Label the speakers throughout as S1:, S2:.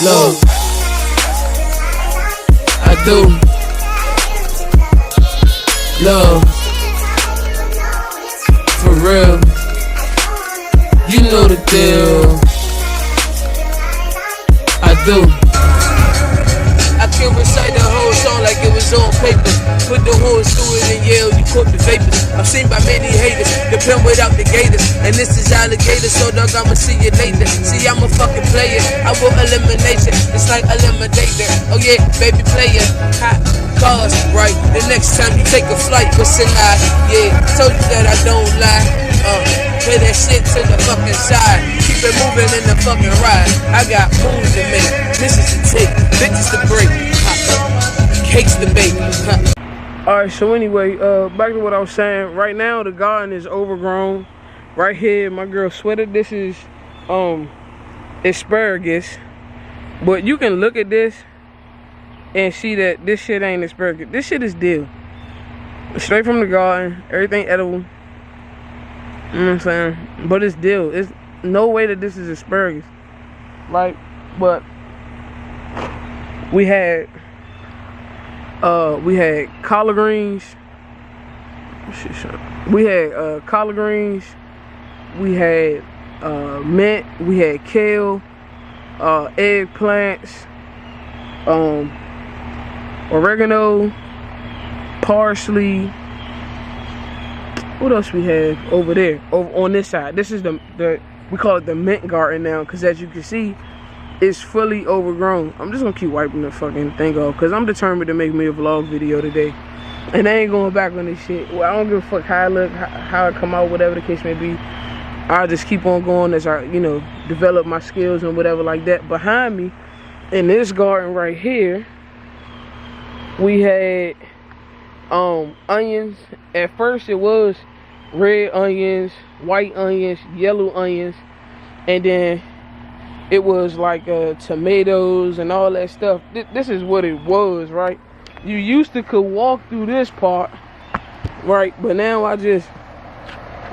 S1: Love, I do. Love, for real. You know the deal. I do. I can recite the whole song like it was on paper. Put the horse through it and yell, you caught the vapors. I'm seen by many haters, the pen without the gators. And this is alligator, so dog, I'ma see you later. See, I'm a fucking player, I will elimination. It's like eliminator, oh yeah, baby player. Hot cars, right, the next time you take a flight, what's a lie? Yeah, told you that I don't lie. Play that shit to the fucking side. Keep it moving in the fucking ride. I got moves to make, missions to take, bitches to break, cakes to bake.
S2: Alright, so anyway, back to what I was saying. Right now the garden is overgrown. Right here, my girl sweater, this is asparagus. But you can look at this and see that this shit ain't asparagus. This shit is dill. Straight from the garden, everything edible. You know what I'm saying? But it's dill. It's no way that this is asparagus. Like, but we had collard greens. We had collard greens. We had mint. We had kale, eggplants, oregano, parsley. What else we have over there? Over on this side. This is the we call it the mint garden now, because as you can see, it's fully overgrown. I'm just gonna keep wiping the fucking thing off, because I'm determined to make me a vlog video today. And I ain't going back on this shit. Well, I don't give a fuck how I look, how I come out, whatever the case may be. I'll just keep on going as I, you know, develop my skills and whatever like that. Behind me, in this garden right here, we had onions. At first it was red onions, white onions, yellow onions, and then it was like tomatoes and all that stuff. This is what it was, right? You used to could walk through this part, right? But now I'm just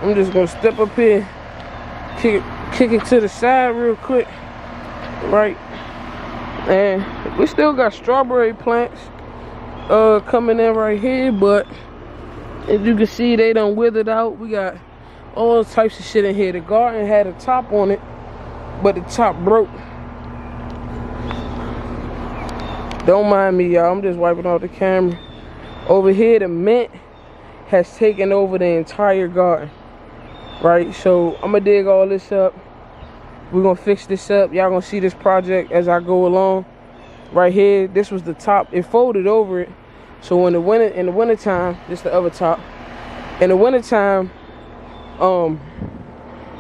S2: gonna step up here, kick it to the side real quick, right? And we still got strawberry plants coming in right here, but as you can see, they done withered out. We got all types of shit in here. The garden had a top on it, but the top broke. Don't mind me, y'all. I'm just wiping off the camera. Over here, the mint has taken over the entire garden, right? So I'm gonna dig all this up. We're gonna fix this up. Y'all gonna see this project as I go along. Right here, this was the top. It folded over it. So in the winter time, this is the other top. In the winter time,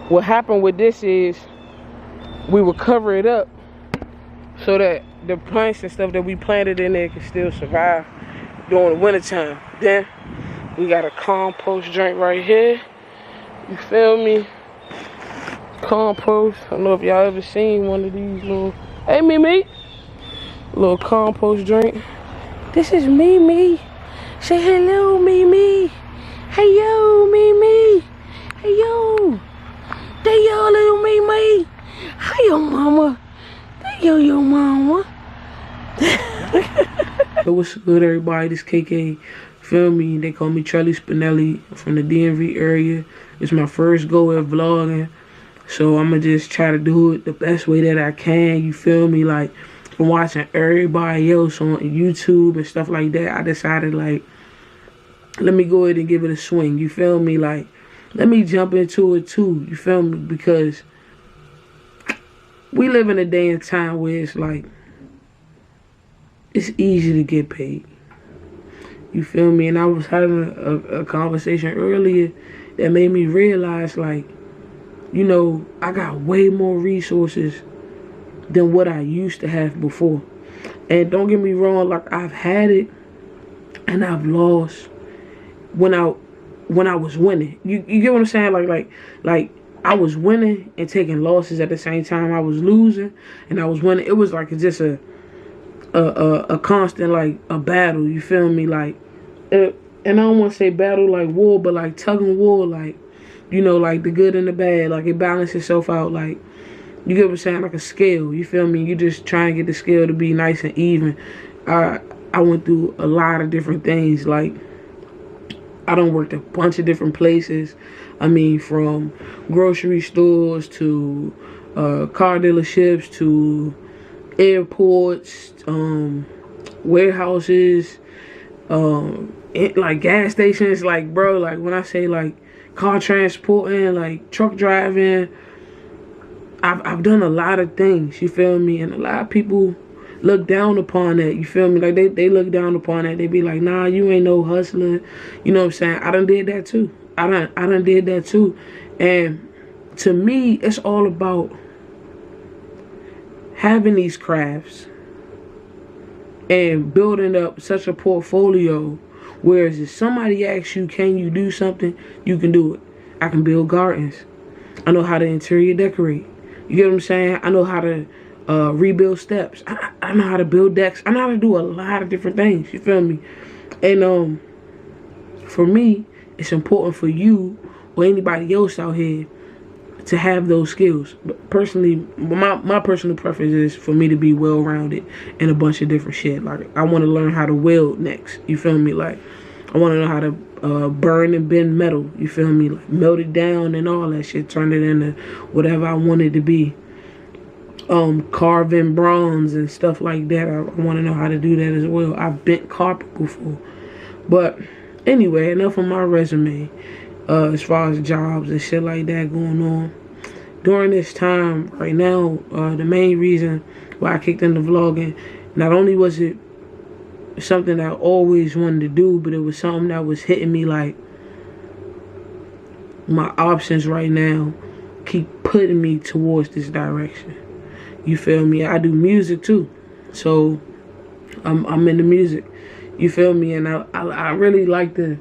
S2: what happened with this is we would cover it up so that the plants and stuff that we planted in there can still survive during the winter time. Then we got a compost joint right here. You feel me? Compost. I don't know if y'all ever seen one of these little. Hey, Mimi. Little compost drink. This is Mimi. Say hello, Mimi. Hey yo, Mimi. Hey yo. There yo, little Mimi. Hi yo, mama. There yo, mama. So what's good, everybody? This KK. Feel me? They call me Trelli Spinelli from the DMV area. It's my first go at vlogging, so I'ma just try to do it the best way that I can. You feel me? Like, from watching everybody else on YouTube and stuff like that, I decided, like, let me go ahead and give it a swing. You feel me? Like, let me jump into it too. You feel me? Because we live in a day and time where it's like, it's easy to get paid. You feel me? And I was having a conversation earlier that made me realize, like, you know, I got way more resources than what I used to have before. And don't get me wrong, like, I've had it and I've lost when I was winning. You get what I'm saying? Like I was winning and taking losses at the same time. I was losing and I was winning. It was like just a constant, like, a battle. You feel me? Like, and I don't want to say battle like war, but like tug and war, like, you know, like the good and the bad. Like, it balanced itself out. Like, You get what I'm saying? Like a scale, you feel me? You just try and get the scale to be nice and even. I went through a lot of different things. Like, I done worked a bunch of different places. I mean, from grocery stores to car dealerships to airports, warehouses, like gas stations. Like, bro, like when I say like car transporting, like truck driving, I've done a lot of things, you feel me? And a lot of people look down upon that, you feel me? Like they look down upon that. They be like, nah, you ain't no hustler. You know what I'm saying? I done did that too. I done did that too. And to me, it's all about having these crafts and building up such a portfolio. Whereas if somebody asks you, can you do something? You can do it. I can build gardens. I know how to interior decorate. You get what I'm saying? I know how to rebuild steps. I know how to build decks. I know how to do a lot of different things. You feel me? And for me, it's important for you or anybody else out here to have those skills. But personally, my personal preference is for me to be well-rounded in a bunch of different shit. Like, I want to learn how to weld next. You feel me? Like, I want to know how to burn and bend metal. You feel me? Like, melt it down and all that shit. Turn it into whatever I want it to be. Carving bronze and stuff like that. I want to know how to do that as well. I've bent carpet before. But anyway, enough of my resume. As far as jobs and shit like that going on. During this time, right now, the main reason why I kicked into vlogging, not only was it something that I always wanted to do, but it was something that was hitting me like my options right now keep putting me towards this direction. You feel me? I do music too. So I'm into music. You feel me? And I really like to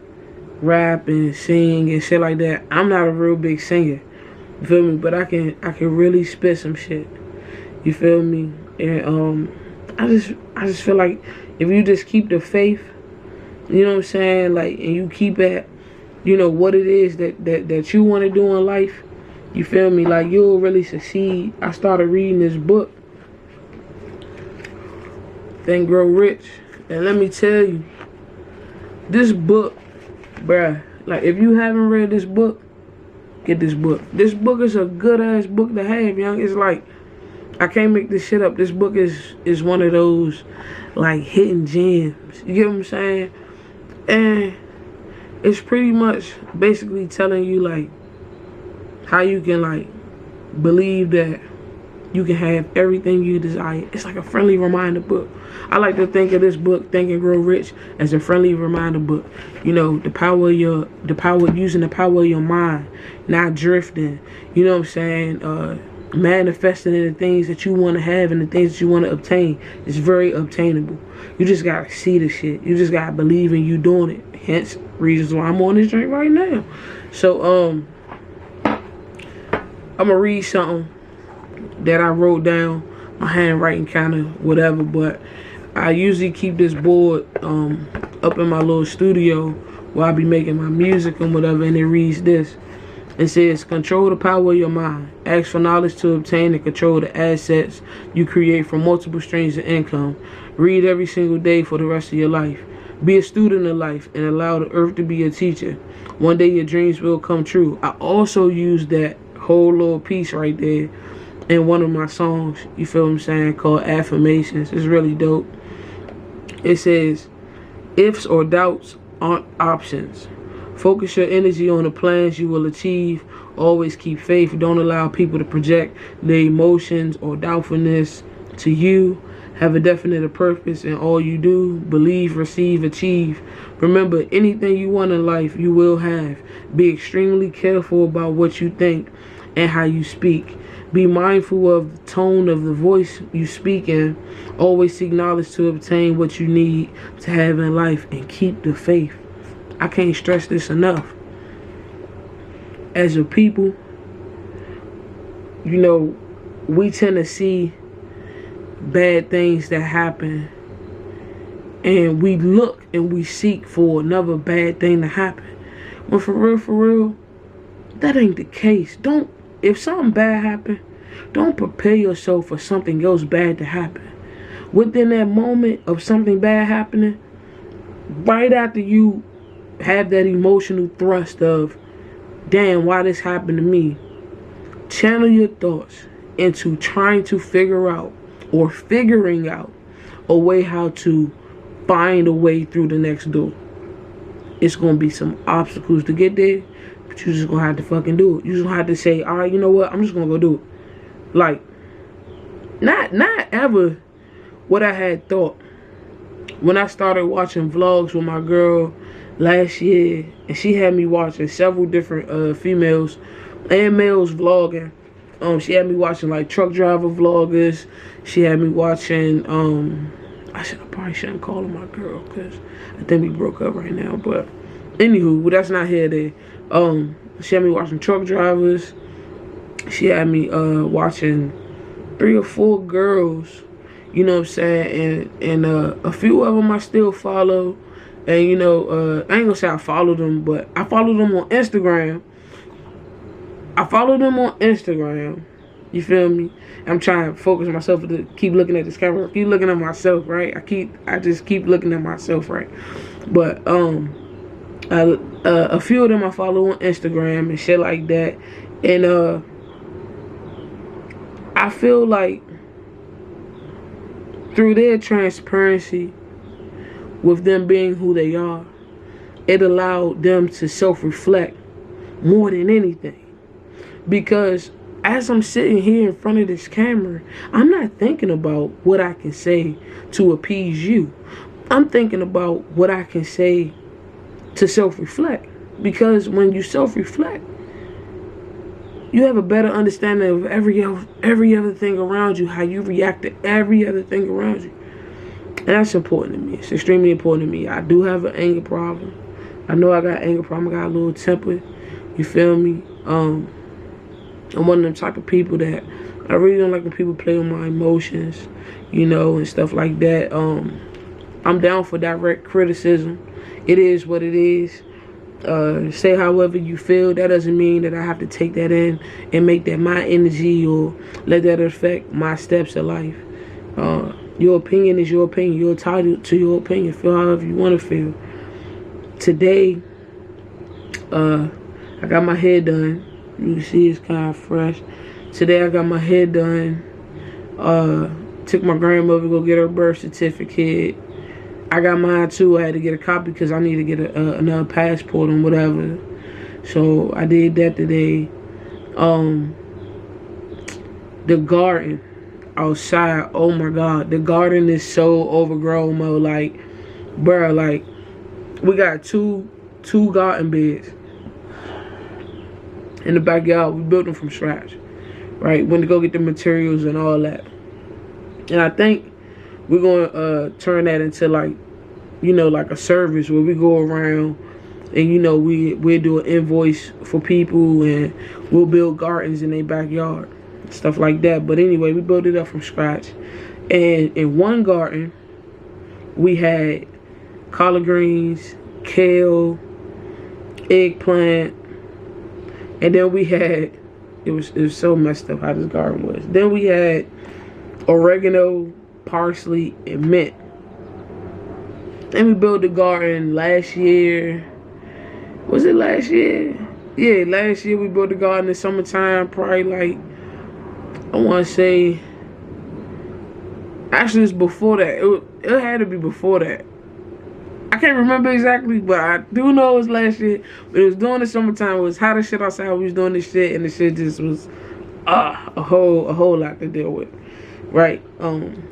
S2: rap and sing and shit like that. I'm not a real big singer, you feel me? But I can really spit some shit. You feel me? And I just feel like if you just keep the faith, you know what I'm saying, like, and you keep at, you know, what it is that you want to do in life, you feel me, like, you'll really succeed. I started reading this book, Think Grow Rich, and let me tell you, this book, bruh, like, if you haven't read this book, get this book. This book is a good ass book to have, young. It's like, I can't make this shit up. This book is one of those like hidden gems. You get what I'm saying? And it's pretty much basically telling you like how you can like believe that you can have everything you desire. It's like a friendly reminder book. I like to think of this book, Think and Grow Rich, as a friendly reminder book. You know, using the power of your mind, not drifting. You know what I'm saying? Manifesting in the things that you want to have and the things that you want to obtain. It's very obtainable. You just gotta see the shit. You just gotta believe in you doing it. Hence, reasons why I'm on this drink right now. So, I'm gonna read something that I wrote down. My handwriting kind of whatever, but I usually keep this board up in my little studio while I be making my music and whatever, and it reads this. It says, control the power of your mind. Ask for knowledge to obtain and control the assets you create from multiple streams of income. Read every single day for the rest of your life. Be a student of life and allow the earth to be your teacher. One day your dreams will come true. I also use that whole little piece right there in one of my songs, you feel what I'm saying, called Affirmations. It's really dope. It says, ifs or doubts aren't options. Focus your energy on the plans you will achieve. Always keep faith. Don't allow people to project their emotions or doubtfulness to you. Have a definite purpose in all you do. Believe, receive, achieve. Remember, anything you want in life, you will have. Be extremely careful about what you think and how you speak. Be mindful of the tone of the voice you speak in. Always seek knowledge to obtain what you need to have in life, and keep the faith. I can't stress this enough. As a people, you know, we tend to see bad things that happen, and we look and we seek for another bad thing to happen. When for real, that ain't the case. If something bad happen, Don't prepare yourself for something else bad to happen. Within that moment of something bad happening, right after you have that emotional thrust of, damn, why this happened to me, channel your thoughts into trying to figure out or figuring out a way how to find a way through the next door. It's going to be some obstacles to get there, but you're just going to have to fucking do it. You just going to have to say, all right, you know what? I'm just going to go do it. Like, not ever what I had thought. When I started watching vlogs with my girl last year, and she had me watching several different females and males vlogging. She had me watching like truck driver vloggers. She had me watching, I probably shouldn't call her my girl because I think we broke up right now. But anywho, that's not here there. She had me watching truck drivers. She had me watching 3 or 4 girls. You know what I'm saying? And a few of them I still follow. And you know, I ain't gonna say I follow them, but I follow them on Instagram. You feel me? I'm trying to focus myself to keep looking at this camera. Keep looking at myself, right? I just keep looking at myself, right? But a few of them I follow on Instagram and shit like that. And I feel like through their transparency with them being who they are, it allowed them to self-reflect more than anything. Because as I'm sitting here in front of this camera, I'm not thinking about what I can say to appease you. I'm thinking about what I can say to self-reflect. Because when you self-reflect, you have a better understanding of every other thing around you, how you react to every other thing around you. And that's important to me. It's extremely important to me. I do have an anger problem. I know I got an anger problem. I got a little temper. You feel me? I'm one of them type of people that I really don't like when people play with my emotions, you know, and stuff like that. I'm down for direct criticism. It is what it is. Say however you feel. That doesn't mean that I have to take that in and make that my energy or let that affect my steps of life. Your opinion is your opinion. You're entitled to your opinion. Feel however you want to feel. Today, I got my hair done. You can see it's kind of fresh. Today I got my hair done. Took my grandmother to go get her birth certificate. I got mine too. I had to get a copy because I need to get another passport and whatever. So I did that today. The garden outside, oh my god, the garden is so overgrown, mo. Like, bruh, like, we got two garden beds in the backyard. We built them from scratch, right? Went to go get the materials and all that. And I think we're gonna turn that into, like, you know, like a service where we go around and, you know, we'll do an invoice for people and we'll build gardens in their backyard, stuff like that. But anyway, we built it up from scratch. And in one garden, we had collard greens, kale, eggplant, and then we had, it was so messed up how this garden was. Then we had oregano, parsley, and mint. And we built the garden last year. Was it last year? Yeah, last year we built the garden in summertime, probably like, I want to say, actually it's before that. It had to be before that. I can't remember exactly, but I do know it was last year. But it was during the summertime. It was hot as shit outside. We was doing this shit, and the shit just was a whole lot to deal with. Right?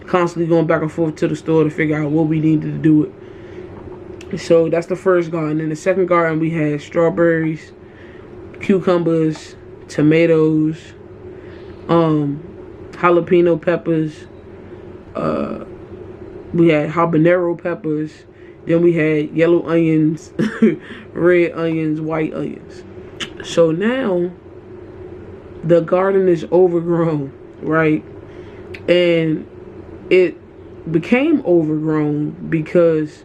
S2: Constantly going back and forth to the store to figure out what we needed to do with. So that's the first garden. In the second garden, we had strawberries, cucumbers, tomatoes, jalapeno peppers. We had habanero peppers. Then we had yellow onions, red onions, white onions. So now the garden is overgrown, right? And it became overgrown because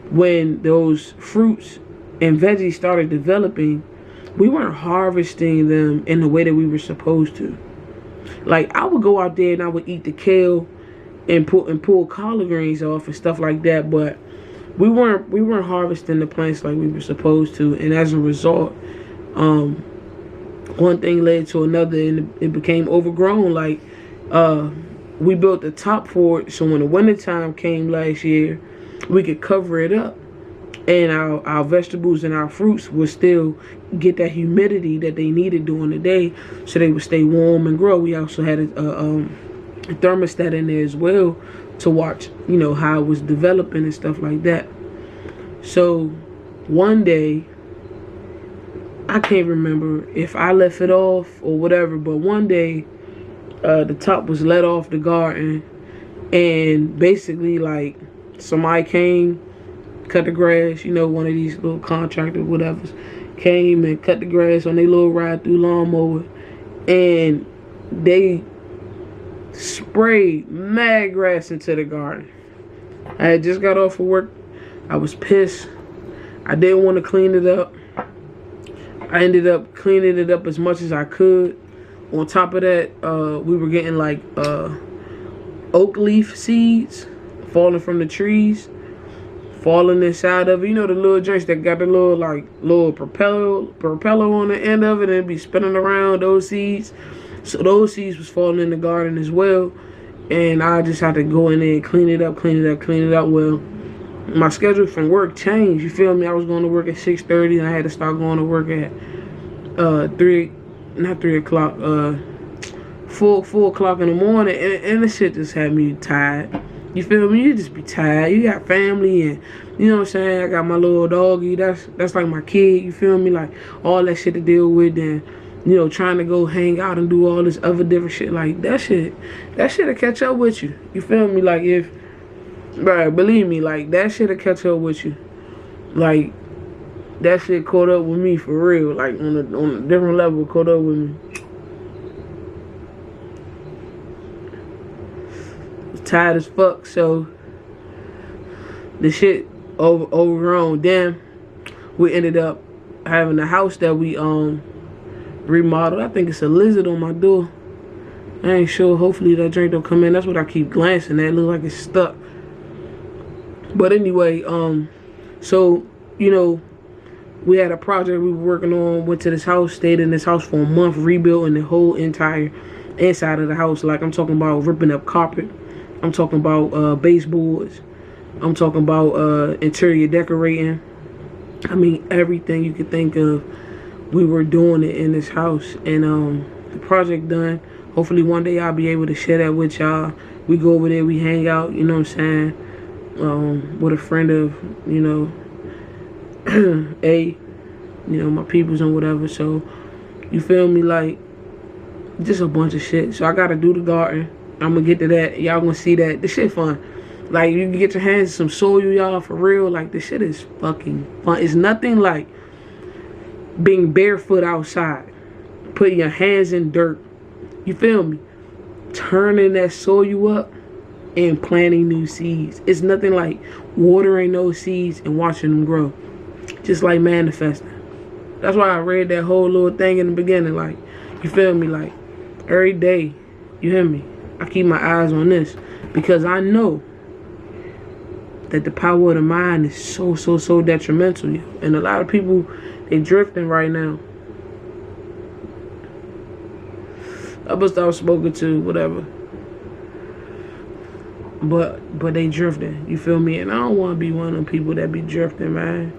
S2: when those fruits and veggies started developing, we weren't harvesting them in the way that we were supposed to. Like, I would go out there and I would eat the kale and pull collard greens off and stuff like that, but we weren't harvesting the plants like we were supposed to, and as a result, one thing led to another, and it became overgrown. Like, we built the top for it, so when the wintertime came last year, we could cover it up, and our vegetables and our fruits would still get that humidity that they needed during the day, so they would stay warm and grow. We also had a thermostat in there as well to watch, you know, how it was developing and stuff like that. So one day, I can't remember if I left it off or whatever, but one day the top was let off the garden, and basically, like, somebody came, cut the grass, you know, one of these little contractors, whatever, came and cut the grass on their little ride through lawnmower, and they sprayed mad grass into the garden. I had just got off of work. I was pissed. I didn't want to clean it up. I ended up cleaning it up as much as I could. On top of that, we were getting like oak leaf seeds falling from the trees, falling inside of it. You know, the little joints that got the little propeller on the end of it, and it'd be spinning around, those seeds. So those seeds was falling in the garden as well, and I just had to go in there and clean it up. Well, my schedule from work changed, you feel me? I was going to work at 6:30, and I had to start going to work at 4 o'clock in the morning, and the shit just had me tired. You feel me? You just be tired. You got family, and you know what I'm saying? I got my little doggy. That's like my kid. You feel me? Like, all that shit to deal with, and you know, trying to go hang out and do all this other different shit. Like, that shit'll catch up with you. You feel me? Like, bruh, believe me, like, that shit'll catch up with you. Like, that shit caught up with me for real. Like, on a different level, caught up with me. I was tired as fuck, so the shit overgrown. Then we ended up having a house that we remodeled. I think it's a lizard on my door. I ain't sure. Hopefully that drink don't come in. That's what I keep glancing at. It look like it's stuck. But anyway, so, you know, we had a project we were working on. Went to this house, stayed in this house for a month, rebuilding the whole entire inside of the house. Like, I'm talking about ripping up carpet. I'm talking about baseboards. I'm talking about interior decorating. I mean, everything you could think of, we were doing it in this house. And the project done. Hopefully one day I'll be able to share that with y'all. We go over there, we hang out, you know what I'm saying, with a friend of, you know, my peoples and whatever. So, you feel me? Like, just a bunch of shit. So I gotta do the garden. I'm gonna get to that. Y'all gonna see that. This shit fun. Like, you can get your hands in some soil, y'all, for real. Like, this shit is fucking fun. It's nothing like being barefoot outside, putting your hands in dirt, you feel me, turning that soil up and planting new seeds. It's nothing like watering those seeds and watching them grow, just like manifesting. That's why I read that whole little thing in the beginning. Like, you feel me? Like, every day, you hear me, I keep my eyes on this, because I know that the power of the mind is so detrimental. And a lot of people, they drifting right now. I must have spoken to, whatever. But they drifting, you feel me? And I don't want to be one of them people that be drifting, man.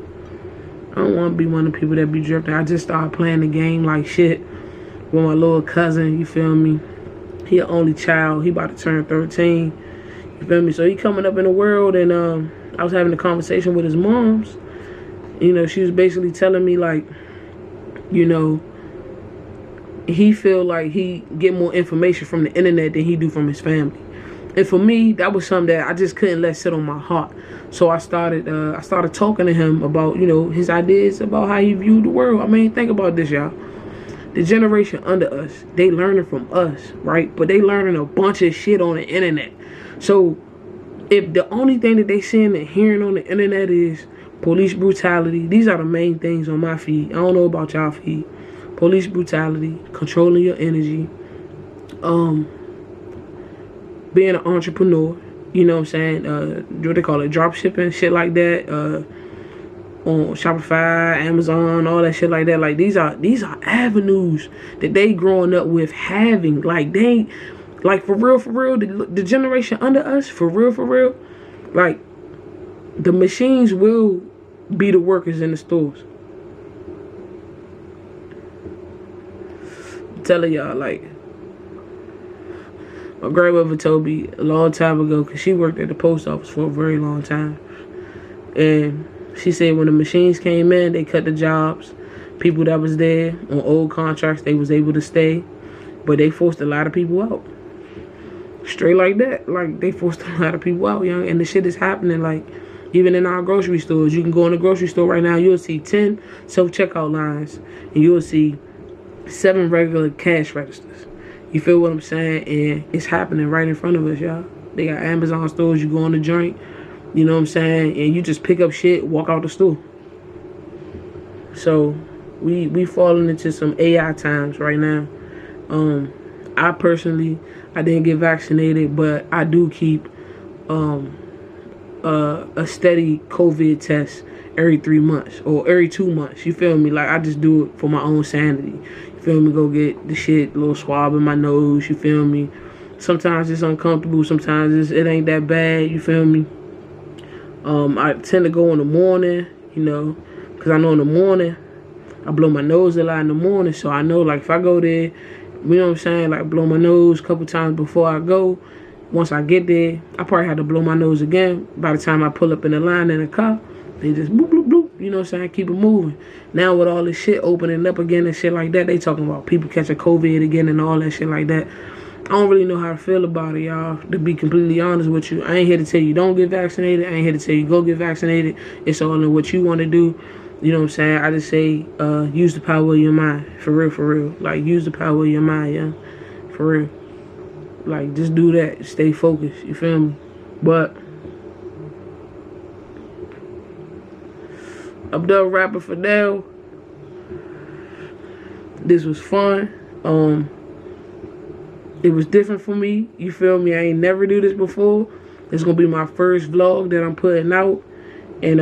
S2: I don't want to be one of the people that be drifting. I just started playing the game like shit with my little cousin, you feel me? He an only child. He about to turn 13. You feel me? So he coming up in the world, and I was having a conversation with his moms. You know, she was basically telling me, like, you know, he feel like he get more information from the internet than he do from his family. And for me, that was something that I just couldn't let sit on my heart. So I started talking to him about, you know, his ideas about how he viewed the world. I mean, think about this, y'all. The generation under us, they learning from us, right? But they learning a bunch of shit on the internet. So if the only thing that they seeing and hearing on the internet is police brutality, these are the main things on my feed. I don't know about y'all feed. Police brutality, controlling your energy, being an entrepreneur, you know what I'm saying, what they call it, drop shipping, shit like that, on Shopify, Amazon, all that shit like that. Like, these are avenues that they growing up with having. Like, they, like, for real, the generation under us, for real, like, the machines will be the workers in the stores. I'm telling y'all, like, my grandmother told me a long time ago, because she worked at the post office for a very long time, and she said when the machines came in, they cut the jobs. People that was there on old contracts, they was able to stay, but they forced a lot of people out. Straight like that. Like, they forced a lot of people out, young. And the shit is happening, like, even in our grocery stores. You can go in the grocery store right now, you'll see 10 self-checkout lines, and you'll see 7 regular cash registers. You feel what I'm saying? And it's happening right in front of us, y'all. They got Amazon stores, you go on the joint, you know what I'm saying, and you just pick up shit, walk out the store. So we falling into some AI times right now. I personally, I didn't get vaccinated, but I do keep a steady COVID test every 3 months or every 2 months. You feel me? Like, I just do it for my own sanity. You feel me? Go get the shit, little swab in my nose. You feel me? Sometimes it's uncomfortable. Sometimes it ain't that bad. You feel me? I tend to go in the morning, you know, because I know in the morning, I blow my nose a lot in the morning. So I know, like, if I go there, you know what I'm saying, like, blow my nose a couple times before I go. Once I get there, I probably have to blow my nose again. By the time I pull up in the line in the car, they just bloop, bloop, bloop, you know what I'm saying, keep it moving. Now with all this shit opening up again and shit like that, they talking about people catching COVID again and all that shit like that. I don't really know how to feel about it, y'all, to be completely honest with you. I ain't here to tell you don't get vaccinated. I ain't here to tell you go get vaccinated. It's all in what you want to do. You know what I'm saying? I just say use the power of your mind. For real. Like, use the power of your mind, yeah. For real. Like, just do that. Stay focused. You feel me? But I'm done rapping for now. This was fun. It was different for me. You feel me? I ain't never do this before. It's gonna be my first vlog that I'm putting out. And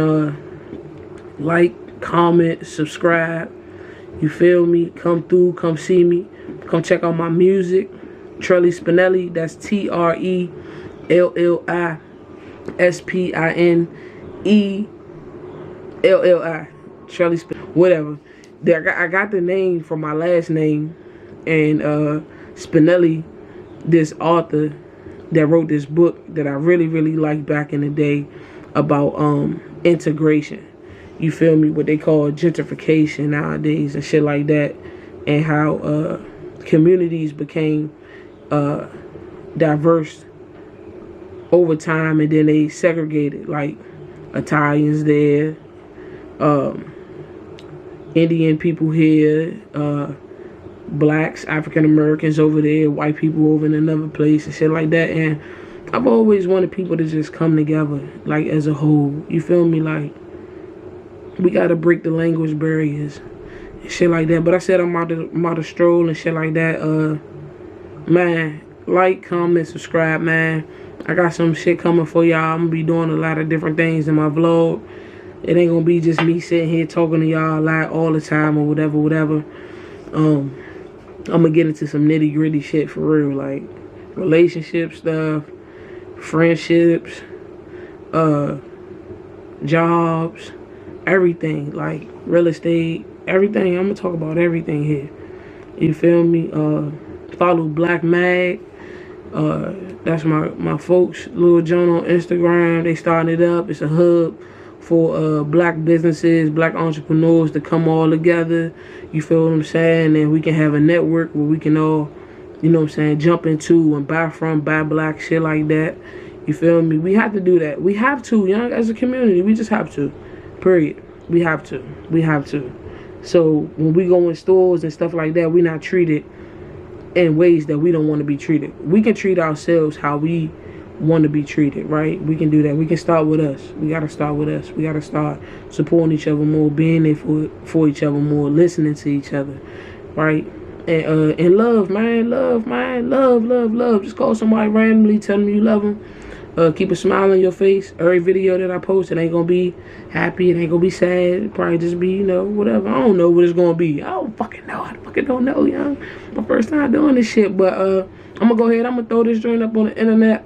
S2: like, comment, subscribe. You feel me? Come through, come see me. Come check out my music. Trelli Spinelli. That's TrelliSpinelli. Trelli Spinelli. Whatever. I got the name from my last name. And Spinelli, this author that wrote this book that I really liked back in the day about integration. You feel me? What they call gentrification nowadays and shit like that, and how communities became diverse over time, and then they segregated, like Italians there, Indian people here, blacks, African Americans over there, white people over in another place and shit like that. And I've always wanted people to just come together, like, as a whole. You feel me? Like, we gotta break the language barriers and shit like that. But I said I'm out to stroll and shit like that. Man, like, comment, subscribe, man. I got some shit coming for y'all. I'm gonna be doing a lot of different things in my vlog. It ain't gonna be just me sitting here talking to y'all a lot all the time or whatever. I'm gonna get into some nitty gritty shit for real, like relationship stuff, friendships, jobs, everything, like real estate, everything. I'm gonna talk about everything here. You feel me? Follow Black Mag. That's my folks, Lil John, on Instagram. They started it up. It's a hub for black businesses, black entrepreneurs to come all together. You feel what I'm saying? And we can have a network where we can all, you know what I'm saying, jump into and buy black, shit like that. You feel me? We have to do that. We have to, young, as a community. We just have to. Period. We have to. So when we go in stores and stuff like that, we're not treated in ways that we don't want to be treated. We can treat ourselves how we want to be treated, right? We can do that. We can start with us. We got to start with us. We got to start supporting each other more, being there for each other more, listening to each other, right? And love, man, love. Just call somebody randomly, tell them you love them. Keep a smile on your face. Every video that I post, it ain't gonna be happy, it ain't gonna be sad. It probably just be, you know, whatever. I don't know what it's gonna be. I don't fucking know. I fucking don't know, young. My first time doing this shit, but I'm gonna go ahead. I'm gonna throw this joint up on the internet,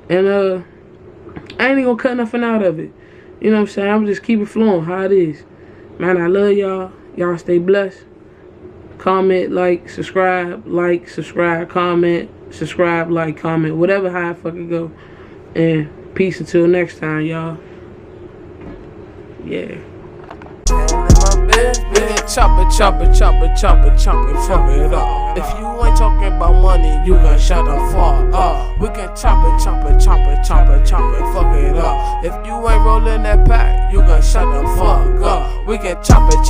S2: and I ain't even gonna cut nothing out of it. You know what I'm saying? I'm just keep it flowing how it is. Man, I love y'all. Y'all stay blessed. Comment, like, subscribe, comment, subscribe, like, comment, whatever, how I fucking go. And peace until next time, y'all. Yeah. Chop it, fuck it up. If you ain't talking about money, you can shut the fuck up. We can chop it, fuck it up. If you ain't rolling that pack, you can shut the fuck up. We can chop it,